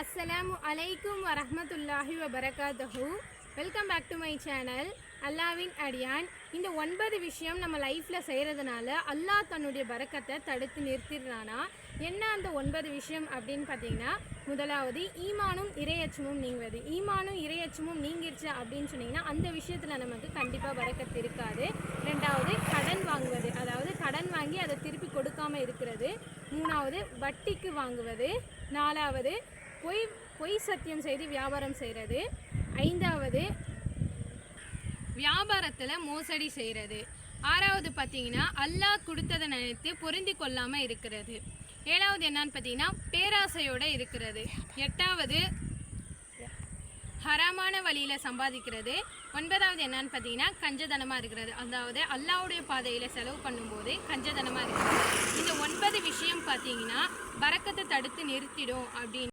அஸ்ஸலாமு அலைக்கும் வரஹ்மத்துல்லாஹி வபரகாத்துஹு. Welcome back to my channel அல்லாவின் அடியான். இந்த 9 விஷயம் நம்ம லைஃப்பில் செய்கிறதுனால அல்லாஹ் தன்னுடைய பரக்கத்தை தடுத்து நிறுத்திடுறானா? என்ன அந்த 9 விஷயம் அப்படின்னு பார்த்தீங்கன்னா, முதலாவது ஈமானும் இறையச்சமும் நீங்குவது. ஈமானும் இறையச்சமும் நீங்கிருச்சு அப்படின்னு சொன்னீங்கன்னா அந்த விஷயத்தில் நமக்கு கண்டிப்பாக பரக்கத்து இருக்காது. ரெண்டாவது கடன் வாங்குவது, அதாவது கடன் வாங்கி அதை திருப்பி கொடுக்காமல் இருக்கிறது. மூணாவது வட்டிக்கு வாங்குவது. நாலாவது பொய் சத்தியம் செய்து வியாபாரம் செய்கிறது. ஐந்தாவது வியாபாரத்தில் மோசடி செய்கிறது. ஆறாவது பார்த்தீங்கன்னா அல்லாஹ் கொடுத்ததை நினைத்து பொருந்தி கொள்ளாமல் இருக்கிறது. ஏழாவது என்னன்னு பார்த்தீங்கன்னா பேராசையோடு இருக்கிறது. எட்டாவது ஹராமான வழியில் சம்பாதிக்கிறது. ஒன்பதாவது என்னன்னு பார்த்தீங்கன்னா கஞ்சதனமாக இருக்கிறது, அதாவது அல்லாஹ்வுடைய பாதையில் செலவு பண்ணும்போது கஞ்சதனமாக இருக்கிறது. இந்த 9 விஷயம் பார்த்தீங்கன்னா பரக்கத்தை தடுத்து நிறுத்திடும் அப்படின்னு